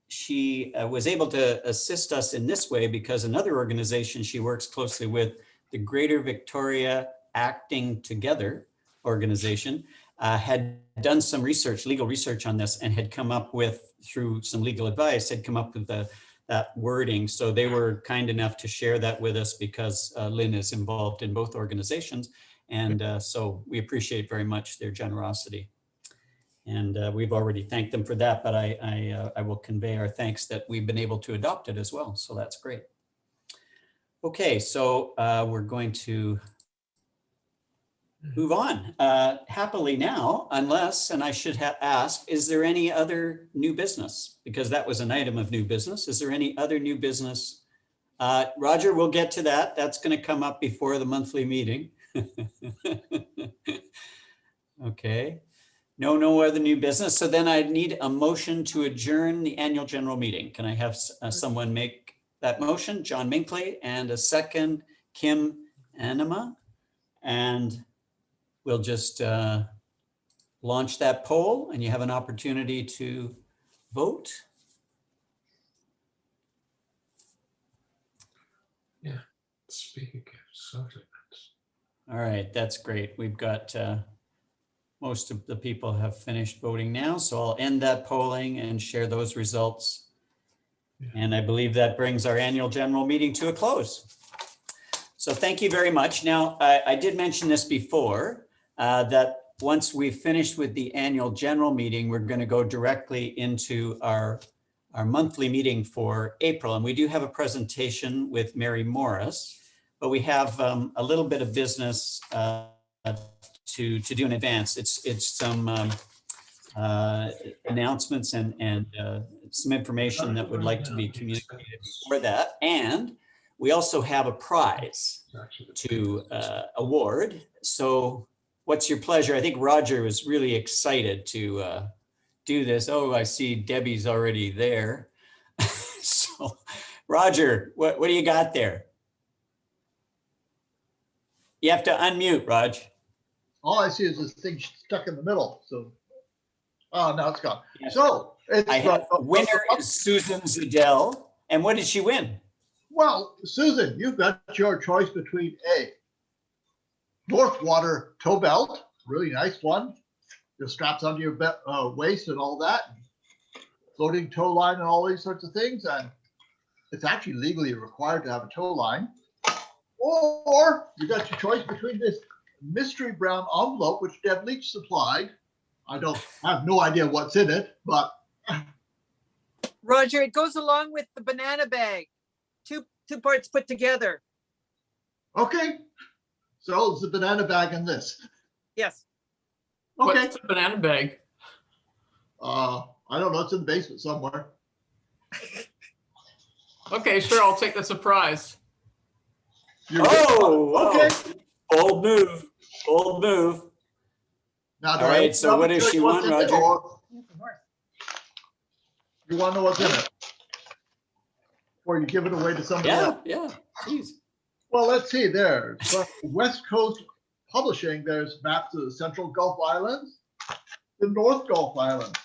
[SPEAKER 1] she was able to assist us in this way because another organization she works closely with, the Greater Victoria Acting Together organization, had done some research, legal research on this, and had come up with, through some legal advice, had come up with that wording. So they were kind enough to share that with us because Lynn is involved in both organizations. And so we appreciate very much their generosity. And we've already thanked them for that, but I will convey our thanks that we've been able to adopt it as well. So that's great. Okay, so we're going to move on happily now, unless, and I should ask, is there any other new business? Because that was an item of new business. Is there any other new business? Roger, we'll get to that. That's going to come up before the monthly meeting. Okay. No other new business. So then I need a motion to adjourn the annual general meeting. Can I have someone make that motion? John Minkley, and a second, Kim Anima. And we'll just launch that poll, and you have an opportunity to vote.
[SPEAKER 5] Yeah, speak again. Sorry.
[SPEAKER 1] All right, that's great. We've got most of the people have finished voting now, so I'll end that polling and share those results. Yeah. And I believe that brings our annual general meeting to a close. So thank you very much. Now, I did mention this before, that once we've finished with the annual general meeting, we're going to go directly into our monthly meeting for April. And we do have a presentation with Mary Morris, but we have a little bit of business to do in advance. It's some announcements and some information that would like to be communicated before that. And we also have a prize to award. So what's your pleasure? I think Roger was really excited to do this. Oh, I see Debbie's already there. So Roger, what do you got there? You have to unmute, Raj.
[SPEAKER 4] All I see is this thing stuck in the middle. So, oh, now it's gone.
[SPEAKER 1] Yes.
[SPEAKER 4] So it's
[SPEAKER 1] I have winner is Susan Zedell. And what did she win?
[SPEAKER 4] well, Susan, you've got your choice between a Northwater tow belt, really nice one. It straps onto your waist and all that. Floating tow line and all these sorts of things. And it's actually legally required to have a tow line. Or you got your choice between this mystery brown envelope, which Deb Leach supplied. I have no idea what's in it, but
[SPEAKER 9] Roger, it goes along with the banana bag. Two parts put together.
[SPEAKER 4] okay. So it's the banana bag in this.
[SPEAKER 9] Yes.
[SPEAKER 4] Okay.
[SPEAKER 10] What's a banana bag?
[SPEAKER 4] I don't know. It's in the basement somewhere.
[SPEAKER 10] Okay, sure, I'll take the surprise.
[SPEAKER 1] Oh,
[SPEAKER 4] okay.
[SPEAKER 1] Bold move. Bold move.
[SPEAKER 4] Now,
[SPEAKER 1] All right, so what does she want, Roger?
[SPEAKER 4] You want to know what's in it? Or you give it away to somebody else?
[SPEAKER 1] Yeah. Jeez.
[SPEAKER 4] Well, let's see there. So West Coast Publishing, there's maps of the Central Gulf Islands, the North Gulf Islands,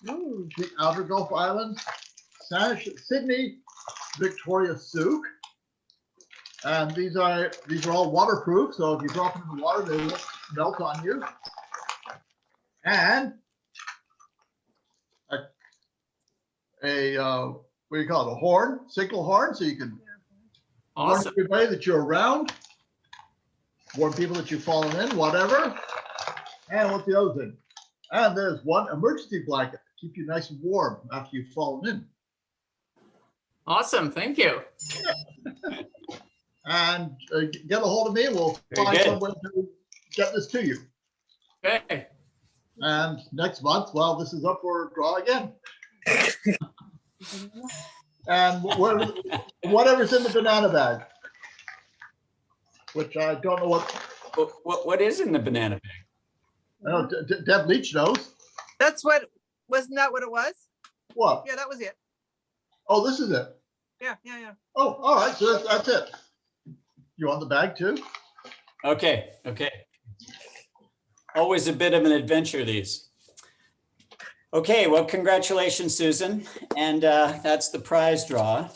[SPEAKER 4] the Outer Gulf Islands, Sydney, Victoria Souk. And these are all waterproof, so if you drop them in the water, they won't melt on you. And what do you call it? A horn, signal horn, so you can warn
[SPEAKER 10] Awesome.
[SPEAKER 4] everybody that you're around, warn people that you've fallen in, whatever. And what's the other thing? And there's one emergency blanket to keep you nice and warm after you've fallen in.
[SPEAKER 10] Awesome, thank you.
[SPEAKER 4] And get a hold of me, and we'll
[SPEAKER 1] Very
[SPEAKER 4] find
[SPEAKER 1] good.
[SPEAKER 4] some way to get this to you.
[SPEAKER 10] Okay,
[SPEAKER 4] And next month, well, this is up for draw again. And whatever's in the banana bag, which I don't know
[SPEAKER 1] What is in the banana bag?
[SPEAKER 4] I know Deb Leach knows.
[SPEAKER 9] Wasn't that what it was?
[SPEAKER 4] What?
[SPEAKER 9] Yeah, that was it.
[SPEAKER 4] Oh, this is it.
[SPEAKER 9] Yeah.
[SPEAKER 4] Oh, all right, so that's it. You want the bag too?
[SPEAKER 1] Okay. Always a bit of an adventure, these. Okay, well, congratulations, Susan. And that's the prize draw.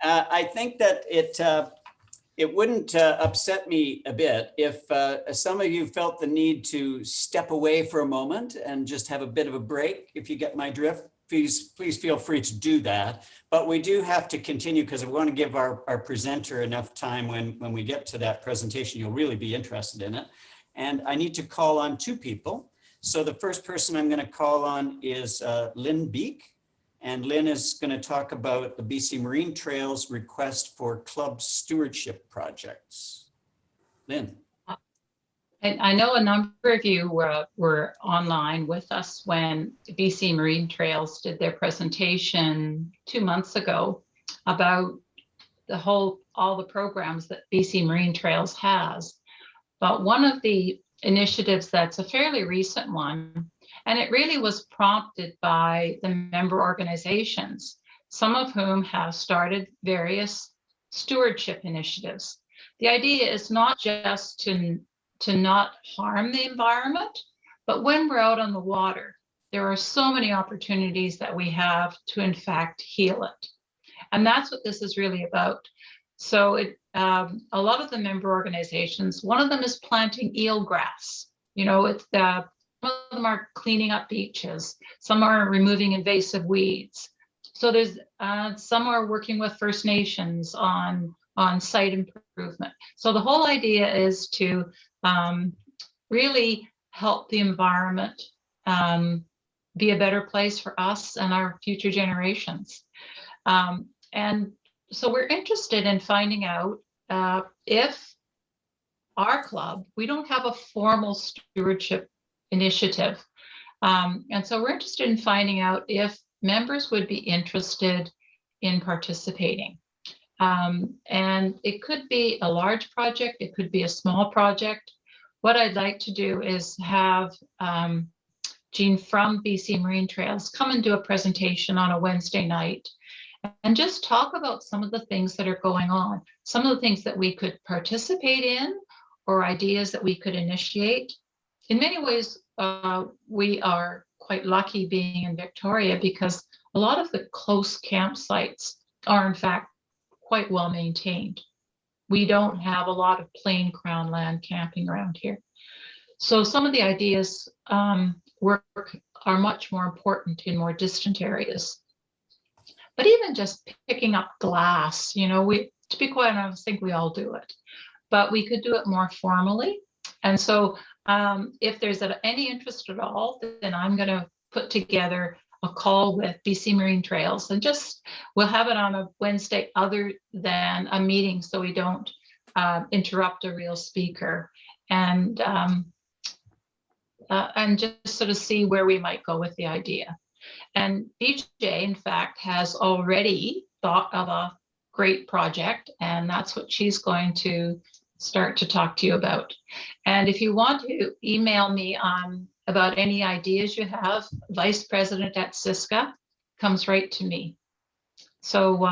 [SPEAKER 1] I think that it wouldn't upset me a bit if some of you felt the need to step away for a moment and just have a bit of a break, if you get my drift. Please feel free to do that. But we do have to continue because we want to give our presenter enough time when we get to that presentation. You'll really be interested in it. And I need to call on two people. So the first person I'm going to call on is Lynn Beek. And Lynn is going to talk about the BC Marine Trails request for club stewardship projects. Lynn.
[SPEAKER 8] And I know a number of you were online with us when BC Marine Trails did their presentation 2 months ago about all the programs that BC Marine Trails has. But one of the initiatives that's a fairly recent one, and it really was prompted by the member organizations, some of whom have started various stewardship initiatives. The idea is not just to not harm the environment, but when we're out on the water, there are so many opportunities that we have to in fact heal it. And that's what this is really about. So a lot of the member organizations, one of them is planting eelgrass. You know, some of them are cleaning up beaches. Some are removing invasive weeds. So there's some are working with First Nations on site improvement. So the whole idea is to really help the environment be a better place for us and our future generations. And so we're interested in finding out if our club, we don't have a formal stewardship initiative. And so we're interested in finding out if members would be interested in participating. And it could be a large project, it could be a small project. What I'd like to do is have Jean from BC Marine Trails come and do a presentation on a Wednesday night and just talk about some of the things that are going on, some of the things that we could participate in or ideas that we could initiate. in many ways, we are quite lucky being in Victoria because a lot of the close campsites are in fact quite well maintained. We don't have a lot of plain crown land camping around here. So some of the ideas are much more important in more distant areas. But even just picking up glass, you know, to be quite honest, I think we all do it, but we could do it more formally. And so if there's any interest at all, then I'm going to put together a call with BC Marine Trails, and we'll have it on a Wednesday other than a meeting, so we don't interrupt a real speaker, and just sort of see where we might go with the idea. And BJ, in fact, has already thought of a great project, and that's what she's going to start to talk to you about. And if you want to email me about any ideas you have, Vice President at Siska comes right to me. So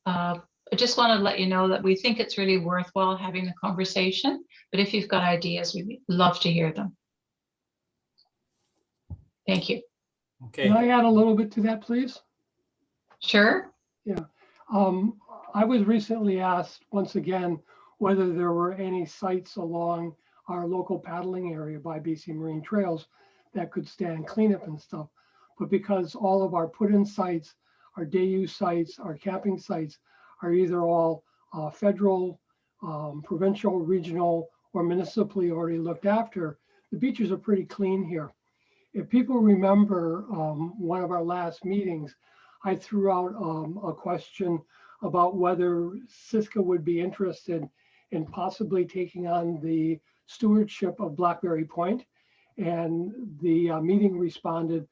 [SPEAKER 8] I just want to let you know that we think it's really worthwhile having the conversation, but if you've got ideas, we'd love to hear them. Thank you.
[SPEAKER 1] Okay.
[SPEAKER 11] Can I add a little bit to that, please?
[SPEAKER 8] Sure.
[SPEAKER 11] Yeah. I was recently asked once again whether there were any sites along our local paddling area by BC Marine Trails that could stand cleanup and stuff. But because all of our put-in sites, our day use sites, our camping sites are either all federal, provincial, regional, or municipally already looked after, the beaches are pretty clean here. If people remember one of our last meetings, I threw out a question about whether Siska would be interested in possibly taking on the stewardship of Blackberry Point. And the meeting responded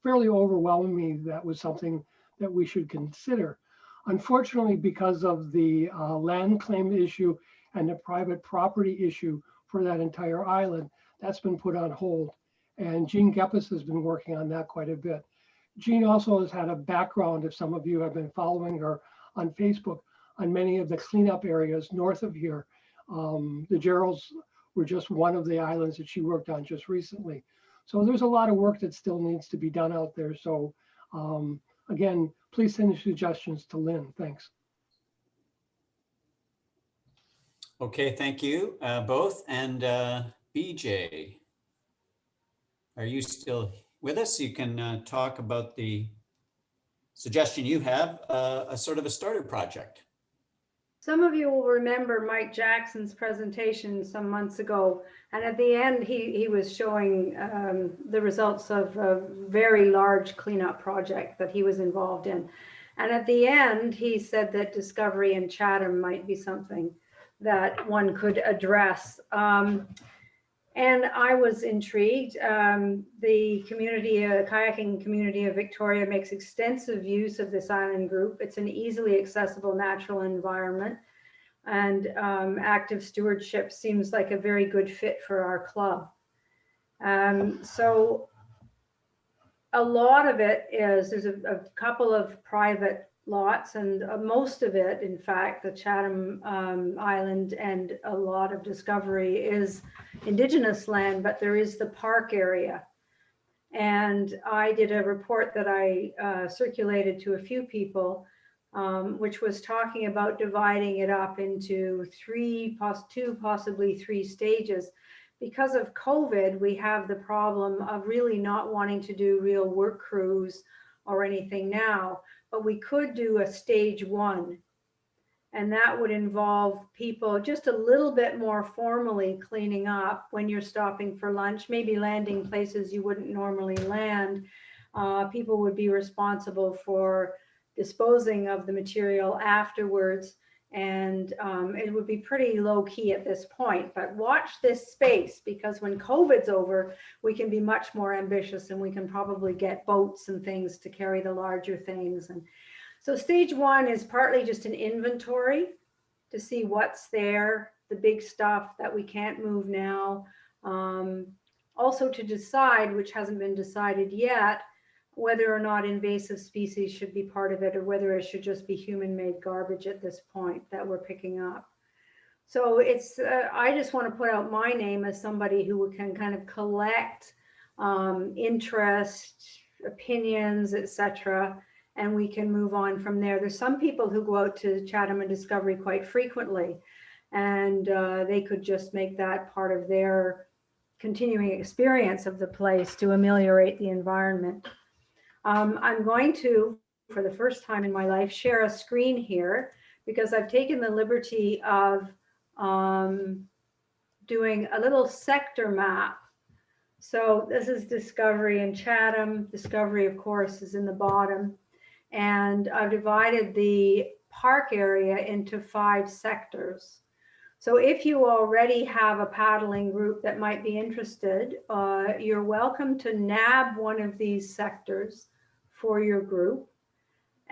[SPEAKER 11] fairly overwhelmingly that was something that we should consider. Unfortunately, because of the land claim issue and the private property issue for that entire island, that's been put on hold. And Jean Geppes has been working on that quite a bit. Jean also has had a background, if some of you have been following her on Facebook, on many of the cleanup areas north of here. The Geralds were just one of the islands that she worked on just recently. So there's a lot of work that still needs to be done out there. So again, please send your suggestions to Lynn. Thanks.
[SPEAKER 1] Okay, thank you both. And BJ, are you still with us? You can talk about the suggestion you have, a sort of a starter project.
[SPEAKER 12] Some of you will remember Mike Jackson's presentation some months ago, and at the end he was showing the results of a very large cleanup project that he was involved in. And at the end he said that Discovery and Chatham might be something that one could address. And I was intrigued. The community, kayaking community of Victoria makes extensive use of this island group. It's an easily accessible natural environment, and active stewardship seems like a very good fit for our club. So a lot of it is, there's a couple of private lots, and most of it, in fact, the Chatham Island and a lot of Discovery is Indigenous land, but there is the park area. And I did a report that I circulated to a few people, which was talking about dividing it up into two, possibly three stages. Because of COVID, we have the problem of really not wanting to do real work crews or anything now, but we could do a stage one. And that would involve people just a little bit more formally cleaning up when you're stopping for lunch, maybe landing places you wouldn't normally land. People would be responsible for disposing of the material afterwards. And it would be pretty low key at this point, but watch this space, because when COVID's over, we can be much more ambitious, and we can probably get boats and things to carry the larger things. And so stage one is partly just an inventory to see what's there, the big stuff that we can't move now. Also to decide, which hasn't been decided yet, whether or not invasive species should be part of it, or whether it should just be human-made garbage at this point that we're picking up. So it's, I just want to put out my name as somebody who can kind of collect interest, opinions, etc., and we can move on from there. There's some people who go out to Chatham and Discovery quite frequently, and they could just make that part of their continuing experience of the place to ameliorate the environment. I'm going to, for the first time in my life, share a screen here because I've taken the liberty of doing a little sector map. So this is Discovery and Chatham. Discovery, of course, is in the bottom. And I've divided the park area into 5 sectors. So if you already have a paddling group that might be interested, you're welcome to nab one of these sectors for your group.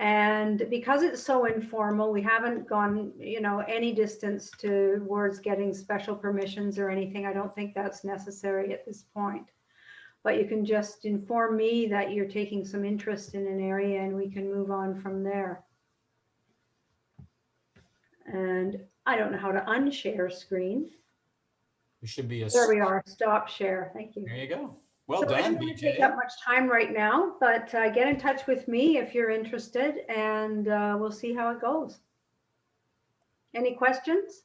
[SPEAKER 12] And because it's so informal, we haven't gone, any distance towards getting special permissions or anything. I don't think that's necessary at this point. But you can just inform me that you're taking some interest in an area and we can move on from there. And I don't know how to unshare screen.
[SPEAKER 1] There should be a.
[SPEAKER 12] There we are, stop share, thank you.
[SPEAKER 1] There you go. Well
[SPEAKER 12] So I
[SPEAKER 1] done,
[SPEAKER 12] don't want to take
[SPEAKER 1] BJ.
[SPEAKER 12] up much time right now, but get in touch with me if you're interested and we'll see how it goes. Any questions?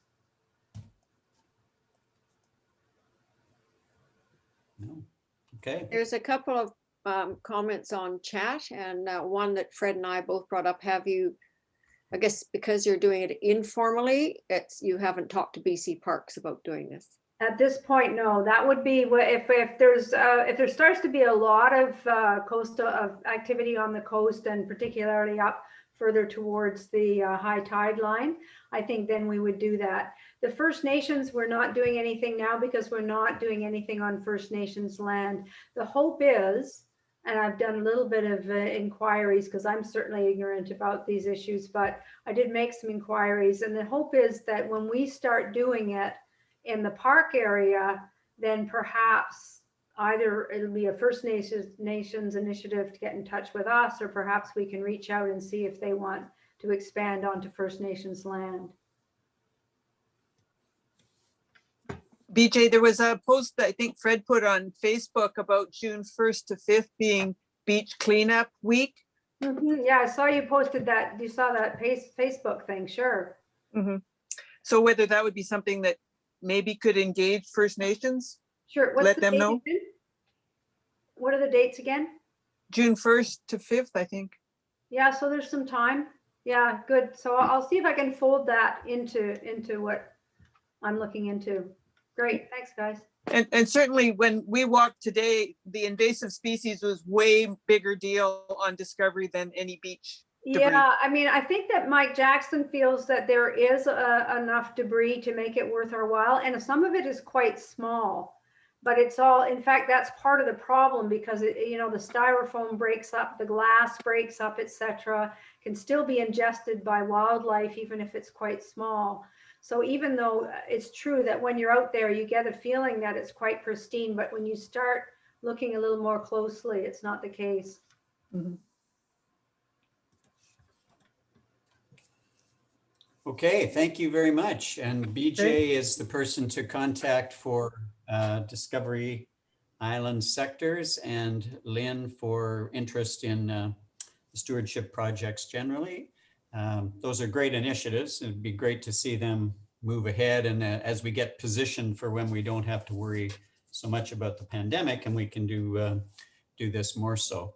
[SPEAKER 1] No. Okay.
[SPEAKER 7] There's a couple of comments on chat, and one that Fred and I both brought up. Have you, I guess because you're doing it informally, you haven't talked to BC Parks about doing this?
[SPEAKER 12] At this point, no. That would be if there starts to be a lot of coastal activity on the coast, and particularly up further towards the high tide line, I think then we would do that. The First Nations, we're not doing anything now because we're not doing anything on First Nations land. The hope is, and I've done a little bit of inquiries because I'm certainly ignorant about these issues, but I did make some inquiries, and the hope is that when we start doing it in the park area, then perhaps either it'll be a First Nations initiative to get in touch with us, or perhaps we can reach out and see if they want to expand onto First Nations land.
[SPEAKER 9] BJ, there was a post that I think Fred put on Facebook about June 1st to 5th being beach cleanup week.
[SPEAKER 12] Yeah, I saw you posted that. You saw that Facebook thing, sure.
[SPEAKER 9] So whether that would be something that maybe could engage First Nations?
[SPEAKER 12] Sure. What's
[SPEAKER 9] Let
[SPEAKER 12] the
[SPEAKER 9] them
[SPEAKER 12] date
[SPEAKER 9] know.
[SPEAKER 12] again? What are the dates again?
[SPEAKER 9] June 1st to 5th, I think.
[SPEAKER 12] Yeah, so there's some time. Yeah, good. So I'll see if I can fold that into what I'm looking into. Great, thanks, guys.
[SPEAKER 9] And certainly when we walked today, the invasive species was way bigger deal on Discovery than any beach debris.
[SPEAKER 12] Yeah, I mean, I think that Mike Jackson feels that there is enough debris to make it worth our while, and some of it is quite small, but it's all, in fact, that's part of the problem because the styrofoam breaks up, the glass breaks up, etc., can still be ingested by wildlife even if it's quite small. So even though it's true that when you're out there, you get a feeling that it's quite pristine, but when you start looking a little more closely, it's not the case.
[SPEAKER 1] Okay, thank you very much. And BJ is the person to contact for Discovery Island sectors, and Lynn for interest in stewardship projects generally. Those are great initiatives. It'd be great to see them move ahead, and as we get positioned for when we don't have to worry so much about the pandemic, and we can do this more so.